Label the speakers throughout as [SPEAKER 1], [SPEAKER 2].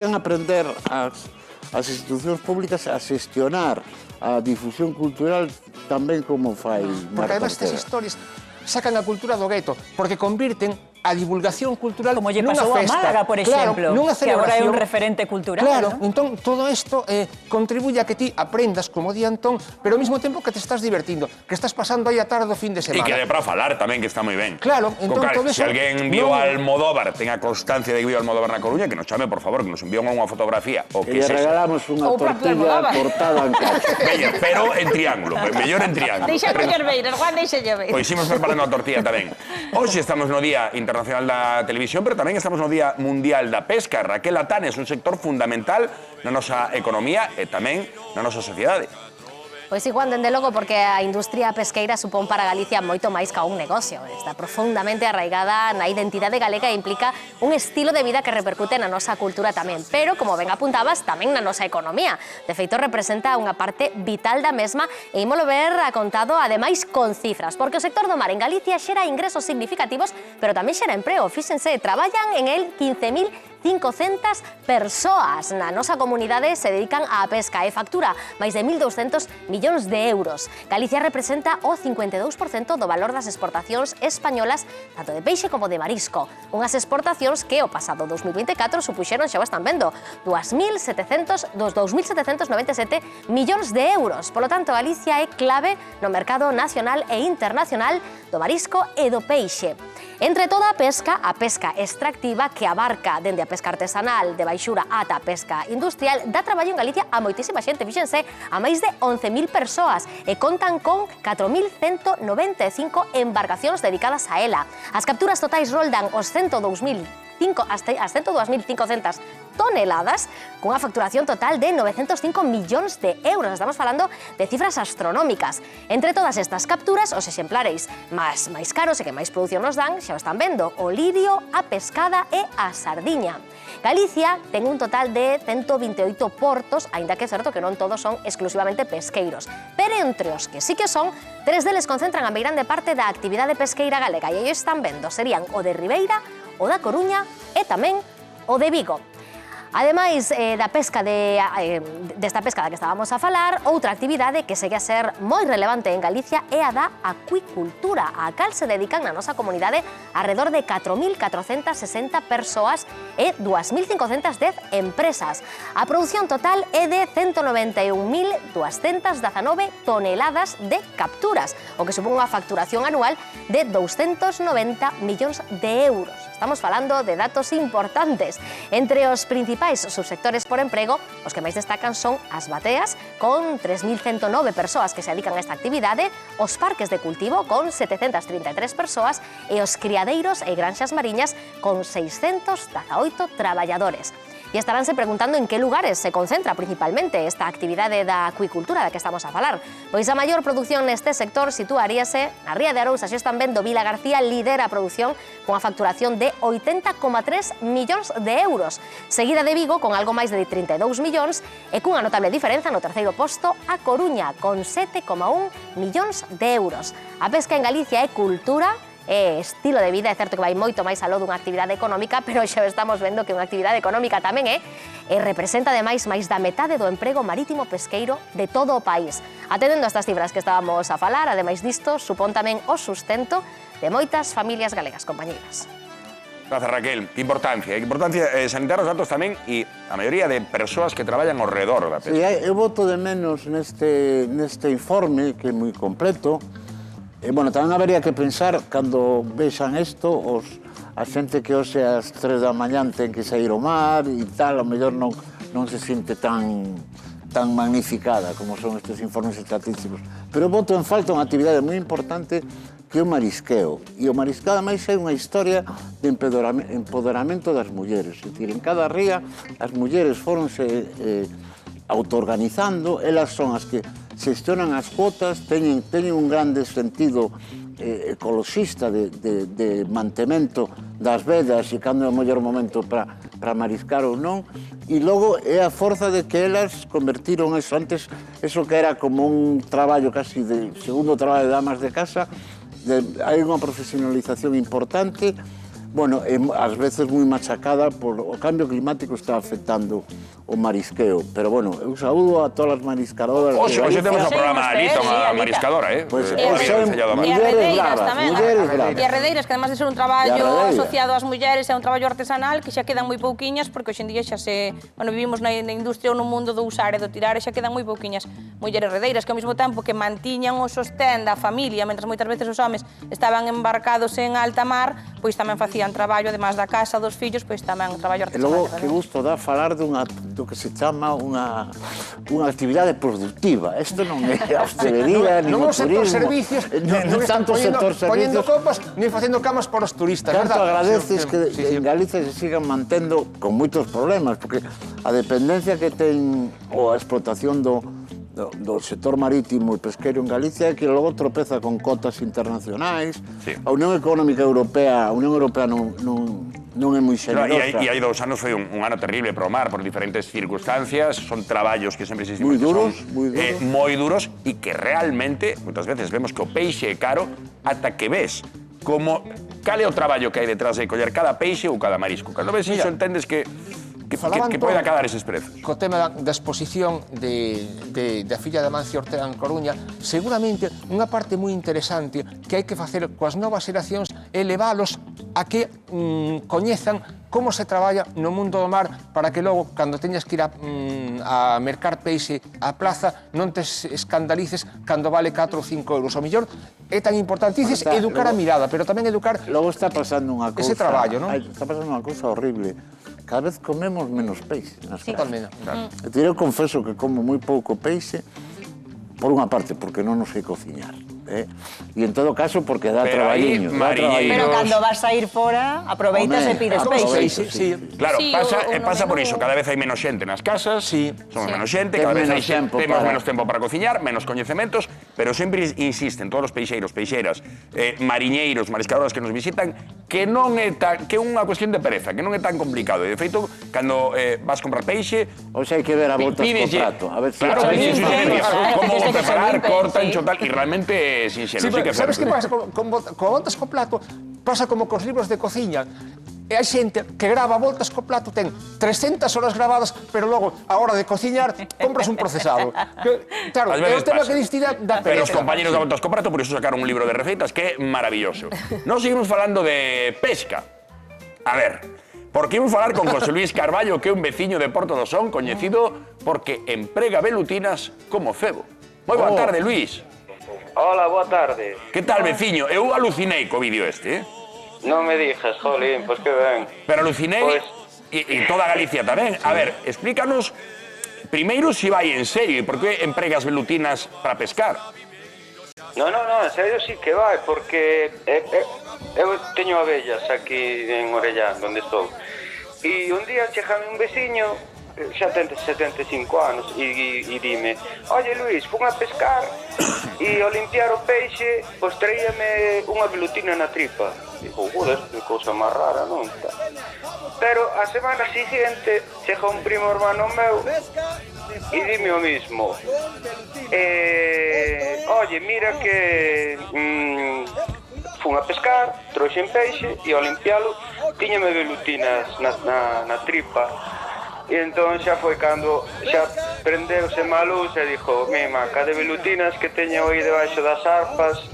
[SPEAKER 1] aprender as institucións públicas a xestionar a difusión cultural tamén como fai
[SPEAKER 2] Porque además estas historias sacan a cultura do gueto, porque convirten a divulgación cultural
[SPEAKER 3] como lle
[SPEAKER 2] nunha
[SPEAKER 3] pasou a
[SPEAKER 2] festa.
[SPEAKER 3] Málaga, por exemplo,
[SPEAKER 2] nunha
[SPEAKER 3] que agora é
[SPEAKER 2] celebración.
[SPEAKER 3] un referente cultural.
[SPEAKER 2] Claro,
[SPEAKER 3] ¿no?
[SPEAKER 2] entón todo isto contribuye a que ti aprendas como di Antón, pero ao mesmo tempo que te estás divertindo, que estás pasando aí a tarde do fin de
[SPEAKER 4] E
[SPEAKER 2] semana.
[SPEAKER 4] que dé para falar tamén, que está moi ben.
[SPEAKER 2] Claro, entón todo
[SPEAKER 4] Se
[SPEAKER 2] eso...
[SPEAKER 4] alguén viu a Almodóvar, tenga constancia de que viu a Almodóvar na Coruña, que nos chame, por favor, que nos envíen unha fotografía, o
[SPEAKER 1] que
[SPEAKER 4] que
[SPEAKER 1] lle
[SPEAKER 4] sexa.
[SPEAKER 1] regalamos unha
[SPEAKER 3] Ou propio
[SPEAKER 1] tortilla
[SPEAKER 3] Almodóvar.
[SPEAKER 1] cortada en cacho.
[SPEAKER 4] Veña, pero en triángulo, mellor en triángulo.
[SPEAKER 5] Deixa coller beiras, Juan, deixa ver.
[SPEAKER 4] Pois imos preparando a tortilla tamén. Hoxe estamos no Día Internacional da Televisión, pero tamén estamos no Día Mundial da Pesca. Raquel Atanes, un sector fundamental na nosa economía e tamén na nosa sociedade.
[SPEAKER 5] Pois sí, Juan, dende logo, porque a industria pesqueira supón para Galicia moito máis ca un negocio. Está profundamente arraigada na identidade galega e implica un estilo de vida que repercute na nosa cultura tamén. Pero, como ben apuntabas, tamén na nosa economía. De feito, representa unha parte vital da mesma e ímolo ver contado, ademais, con cifras. Porque o sector do mar en Galicia xera ingresos significativos, pero tamén xera emprego. Fíxense, traballan en el 15.500 persoas na nosa comunidade se dedican á pesca e factura máis de 1.200 millóns de euros. Galicia representa o 52% do valor das exportacións españolas, tanto de peixe como de marisco. Unhas exportacións que o pasado 2024 supuxeron, xa o están vendo, 2.797 millóns de euros. Polo tanto, Galicia é clave no mercado nacional e internacional do marisco e do peixe. Entre toda a pesca extractiva que abarca dende a pesca artesanal, de baixura ata a pesca industrial, dá traballo en Galicia a moitísima xente, fíxense, a máis de 11.000 persoas e contan con 4.195 embarcacións dedicadas a ela. As capturas totais roldan os 102.500 toneladas, cunha facturación total de 905 millóns de euros. Estamos falando de cifras astronómicas. Entre todas estas capturas, os exemplares máis caros e que máis produción nos dan, xa o están vendo, o lirio, a pescada e a sardiña. Galicia ten un total de 128 portos, aínda que é certo que non todos son exclusivamente pesqueiros. Pero entre os que sí que son, 3 deles concentran a meirande parte da actividade pesqueira galega, e aí están vendo, serían o de Ribeira, o da Coruña e tamén o de Vigo. Ademais desta pesca da que estábamos a falar, outra actividade que segue a ser moi relevante en Galicia é a da acuicultura, a cal se dedican na nosa comunidade alrededor de 4.460 persoas e 2.510 empresas. A produción total é de 191.219 toneladas de capturas, o que supón unha facturación anual de 290 millóns de euros. Estamos falando de datos importantes. Entre os principais subsectores por emprego, os que máis destacan son as bateas, con 3.109 persoas que se dedican a esta actividade, os parques de cultivo, con 733 persoas, e os criadeiros e granxas mariñas, con 618 traballadores. E estaránse preguntando en que lugares se concentra principalmente esta actividade da acuicultura da que estamos a falar. Pois a maior produción neste sector situaríase na Ría de Arousa. Xa están vendo, Vila García lidera a produción cunha facturación de 80,3 millóns de euros. Seguida de Vigo con algo máis de 32 millóns e cunha notable diferenza no terceiro posto a Coruña con 7,1 millóns de euros. A pesca en Galicia é cultura, é estilo de vida, é certo que vai moito máis aló dunha actividade económica, pero xa estamos vendo que unha actividade económica tamén é e representa ademais máis da metade do emprego marítimo pesqueiro de todo o país. Atendendo a estas cifras que estábamos a falar, ademais disto, supón tamén o sustento de moitas familias galegas, compañeiras.
[SPEAKER 4] Gracias, Raquel. Que importancia. Que importancia sanitar os datos tamén e a maioría de persoas que traballan ao redor da pesca.
[SPEAKER 1] Sí, eu voto de menos neste informe, que é moi completo. Bueno, tamén habería que pensar, cando vexan isto, a xente que hoxe ás 3 da mañán ten que sair ao mar e tal, ao mellor non se sinte tan magnificada como son estes informes estatísticos. Pero voto en falta unha actividade moi importante que é o marisqueo. E o marisqueo, ademais, é unha historia de empoderamento das mulleres. É dicir, en cada ría, as mulleres foronse autoorganizando, elas son as que xestionan as cuotas, teñen un grande sentido ecoloxista de mantemento das vedas e cando é o mellor momento para mariscar ou non, e logo é a forza de que elas convertiron eso antes, eso que era como un traballo casi de segundo traballo de damas de casa, hai unha profesionalización importante, bueno, ás veces moi machacada por o cambio climático está afectando o marisqueo, pero bueno, eu saúdo a todas as mariscadoras.
[SPEAKER 4] Hoxe temos o programa Alito, a mariscadora,
[SPEAKER 1] Pois,
[SPEAKER 3] mulleres bravas,
[SPEAKER 1] mulleres bravas.
[SPEAKER 3] E as redeiras, que además de ser un traballo asociado ás mulleres, é un traballo artesanal que xa quedan moi pouquiñas, porque hoxe en día xa se... Bueno, vivimos na industria ou no mundo do usar e do tirar, e xa quedan moi pouquiñas mulleres redeiras, que ao mesmo tempo que mantiñan o sostén da familia, mentras moitas veces os homes estaban embarcados en alta mar, pois tamén facían traballo, además da casa, dos fillos, pois tamén traballo
[SPEAKER 1] E
[SPEAKER 3] artesanal.
[SPEAKER 1] logo, que gusto dá falar do que se chama unha actividade productiva. Isto non é a hostelería, ni o turismo.
[SPEAKER 2] Non o sector servicios,
[SPEAKER 1] non tanto o sector
[SPEAKER 2] poñendo
[SPEAKER 1] servicios.
[SPEAKER 2] copas, ni facendo camas para os turistas,
[SPEAKER 1] Tanto
[SPEAKER 2] verdad?
[SPEAKER 1] agradeces que en Galicia se sigan mantendo con moitos problemas, porque a dependencia que ten ou a explotación do sector marítimo e pesqueiro en Galicia é que logo tropeza con cotas internacionais. A Unión Económica Europea, non é moi xenerosa.
[SPEAKER 4] E hai 2 anos foi un ano terrible para o mar por diferentes circunstancias, son traballos que sempre existimos moi duros e que realmente, moitas veces vemos que o peixe é caro ata que ves como cal é o traballo que hai detrás de coller cada peixe ou cada marisco. Cando ves iso entendes que pode acabar eses prezos.
[SPEAKER 2] Co tema da exposición da filla de Amancio Ortega en Coruña, seguramente unha parte moi interesante que hai que facer coas novas xeracións é leválos a que coñezan como se traballa no mundo do mar para que logo, cando teñas que ir a mercar peixe á plaza, non te escandalices cando vale 4 ou 5 euros. O mellor é tan importantísimo educar a mirada, pero tamén educar
[SPEAKER 1] logo está pasando unha cousa,
[SPEAKER 2] ese traballo, non?
[SPEAKER 1] Está pasando unha cousa horrible. Cada vez comemos menos peixe nas casas. Eu confeso que como moi pouco peixe, por unha parte, porque non nos sei cociñar. E en todo caso, porque dá traballiño.
[SPEAKER 6] Pero cando vas a ir fora, aproveitas e pides peixe.
[SPEAKER 4] Claro, pasa por iso. Cada vez hai menos xente nas casas, somos menos xente, cada vez temos menos tempo para cociñar, menos coñecementos, pero sempre insisten todos os peixeiros, peixeiras, mariñeiros, mariscadoras que nos visitan, que non é que é unha cuestión de pereza, que non é tan complicado. E, de feito, cando vas comprar peixe...
[SPEAKER 1] O sea, hai que ver a voltas co prato.
[SPEAKER 4] Claro, como preparar, cortan, chotal, e realmente sinxelo.
[SPEAKER 2] Sabes que pasa? Co voltas co plato, pasa como cos libros de cociña. E hai xente que grava voltas co plato, ten 300 horas gravadas, pero logo, a hora de cociñar, compras un procesado. Claro, é o tema que distira da pereza.
[SPEAKER 4] Pero os compañeros de voltas co prato, por iso sacaron un libro de receitas que é maravilloso. Nos seguimos falando de pesca. A ver, porque imos falar con José Luis Carballo, que é un veciño de Porto do Son, coñecido porque emprega velutinas como cebo. Moi boa tarde, Luis.
[SPEAKER 7] Hola, boa tarde.
[SPEAKER 4] Que tal, veciño? Eu alucinei co vídeo este,
[SPEAKER 7] Non me dixas, jolín, pois que ben.
[SPEAKER 4] Pero alucinei, e toda Galicia tamén. A ver, explícanos, primeiro, se vai en serio, e por que empregas velutinas para pescar?
[SPEAKER 7] Non, en serio sí que vai, porque eu teño abellas aquí en Orellán, onde estou. E un día chegame un veciño, xa ten 75 anos, e dime: oye, Luis, fun a pescar e ao limpiar o peixe, pois traíame unha velutina na tripa. Digo, joder, que cousa máis rara, non? Pero a semana siguiente chega un primo hermano meu e dime o mismo. Oye, mira que fun a pescar, trouxen peixe e ao limpialo tiñame velutinas na tripa. E entón xa foi cando xa prendeuse má luz e dixo: mima, cada velutinas que teño aí debaixo das arpas.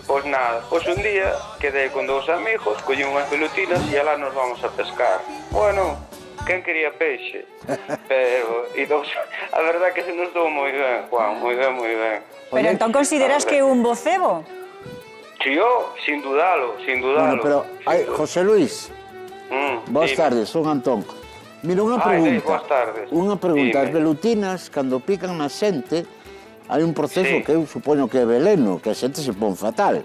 [SPEAKER 7] Pois nada, pois un día quedei con 2 amigos, collín unhas velutinas e alá nos vamos a pescar. Bueno, quen quería peixe? Pero, a verdad que se nos dou moi ben, Juan, moi ben, moi ben.
[SPEAKER 6] Pero entón consideras que é un bo cebo?
[SPEAKER 7] Si, yo, sin dudalo, sin dudalo.
[SPEAKER 1] Bueno, pero, José Luis, boas tardes, son Antón. Mira, unha pregunta. Unha pregunta. As velutinas, cando pican na xente, hai un proceso que eu supoño que é veleno, que a xente se pon fatal.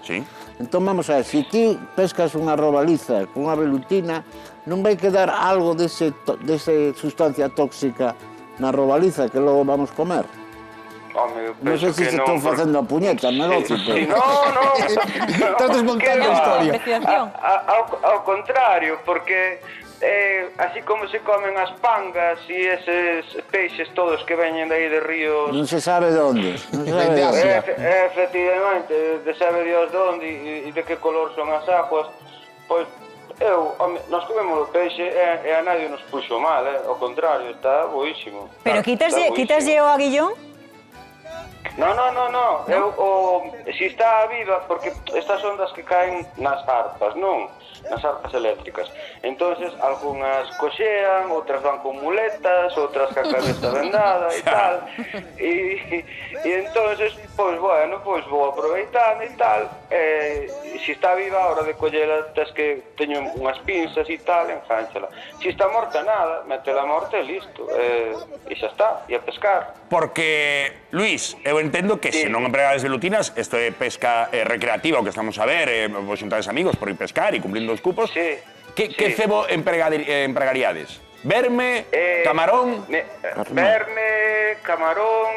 [SPEAKER 1] Entón, vamos a ver, se ti pescas unha robaliza con unha velutina, non vai quedar algo dese sustancia tóxica na robaliza que logo vamos comer? Non sei se estou facendo a puñeta, negocio, pero...
[SPEAKER 7] Non.
[SPEAKER 2] Estás desmontando a historia.
[SPEAKER 7] Ao contrario, porque... así como se comen as pangas e eses peixes todos que veñen de aí de ríos...
[SPEAKER 1] Non se sabe de onde, non se sabe de Asia.
[SPEAKER 7] Efectivamente, de sabe Dios de onde e de que color son as aguas, pois Nós comemos o peixe e a nadie nos puxo mal, ao contrario, está boísimo.
[SPEAKER 6] Pero quitaslle o aguillón?
[SPEAKER 7] No. Si está viva, porque estas son das que caen nas arpas, non? Nas arpas eléctricas. Entonces, algunhas coxean, outras van con muletas, outras ca cabeza vendada e tal. E entonces, pois, bueno, pois vou aproveitando e tal. Se está viva, a hora de collela, tes que teño unhas pinzas e tal, enganchala. Se está morta, nada, métela morta e listo. E xa está, e a pescar.
[SPEAKER 4] Porque, Luís, eu entendo que se non empregades velutinas, isto é pesca recreativa, o que estamos a ver, vos xuntades amigos por ir pescar e cumplindo os cupos.
[SPEAKER 7] Sí.
[SPEAKER 4] Que cebo empregaríades? Verme, camarón?
[SPEAKER 7] Verme, camarón,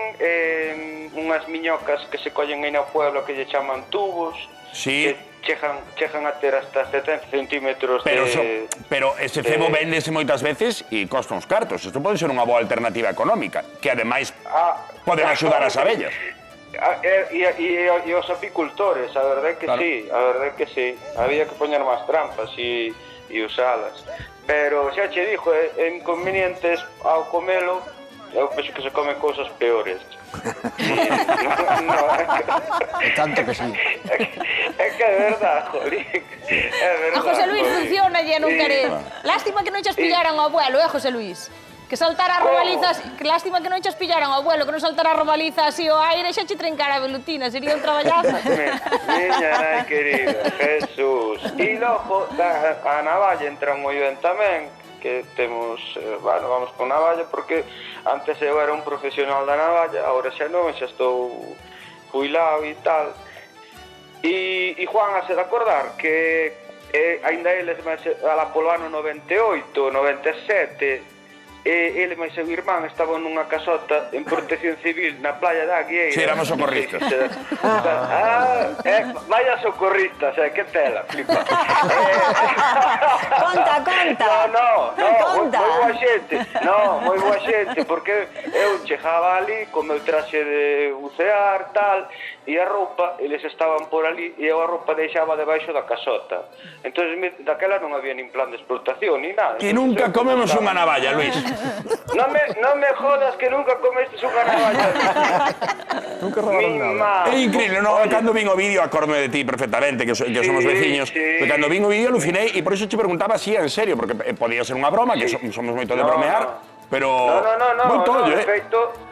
[SPEAKER 7] unhas miñocas que se collen aí no pueblo que lle chaman tubos.
[SPEAKER 4] Sí.
[SPEAKER 7] Que chegan a ter hasta 70 centímetros de...
[SPEAKER 4] Pero ese cebo véndese moitas veces e costa uns cartos. Isto pode ser unha boa alternativa económica, que ademais poden axudar as abellas.
[SPEAKER 7] E os apicultores, a verdade que claro. Sí, a verdade que sí. Había que poñer máis trampas e usalas. Pero xa che dixo, inconvenientes ao comelo, eu penso que se comen cousas peores.
[SPEAKER 2] Tanto que sí.
[SPEAKER 7] É que é verdade, jolín. É verdade.
[SPEAKER 3] A José Luis funciona e non quere... Lástima que non chas pillaran ao abuelo, José Luis? Que saltara a robaliza... Que lástima que non chas pillaran ao abuelo, que non saltara a robaliza así ao aire, xa che trencara a velutina, sería un traballazo.
[SPEAKER 7] Miña nai querida, Jesús. E logo, a navalla entra moi ben tamén, que temos, bueno, vamos con navalla, porque antes eu era un profesional da navalla, agora xa non, xa estou jubilado e tal. E Juan, has de acordar que ainda eles, alá polo ano 98, 97, ele e seu irmán estaban nunha casota en protección civil na playa da Aguieira.
[SPEAKER 4] Si, éramos socorristas.
[SPEAKER 7] Vaya socorristas, que tela, flipa.
[SPEAKER 6] Conta.
[SPEAKER 7] No, moi boa xente. No, moi boa xente, porque eu chegaba ali con meu traxe de bucear, tal, e a roupa, eles estaban por ali, e eu a roupa deixaba debaixo da casota. Entón, daquela non había nin plan de explotación, ni nada.
[SPEAKER 4] Que nunca comemos unha navalla, Luís.
[SPEAKER 7] Non me jodas que nunca comestes unha navalla.
[SPEAKER 2] Nunca robaron nada.
[SPEAKER 4] É increíble, no? Cando vin o vídeo, acordome de ti perfectamente, que somos veciños. Cando vin o vídeo, alucinei, e por iso te preguntaba si en serio, porque podía ser unha broma, que somos moito de bromear, pero...
[SPEAKER 7] No, de feito,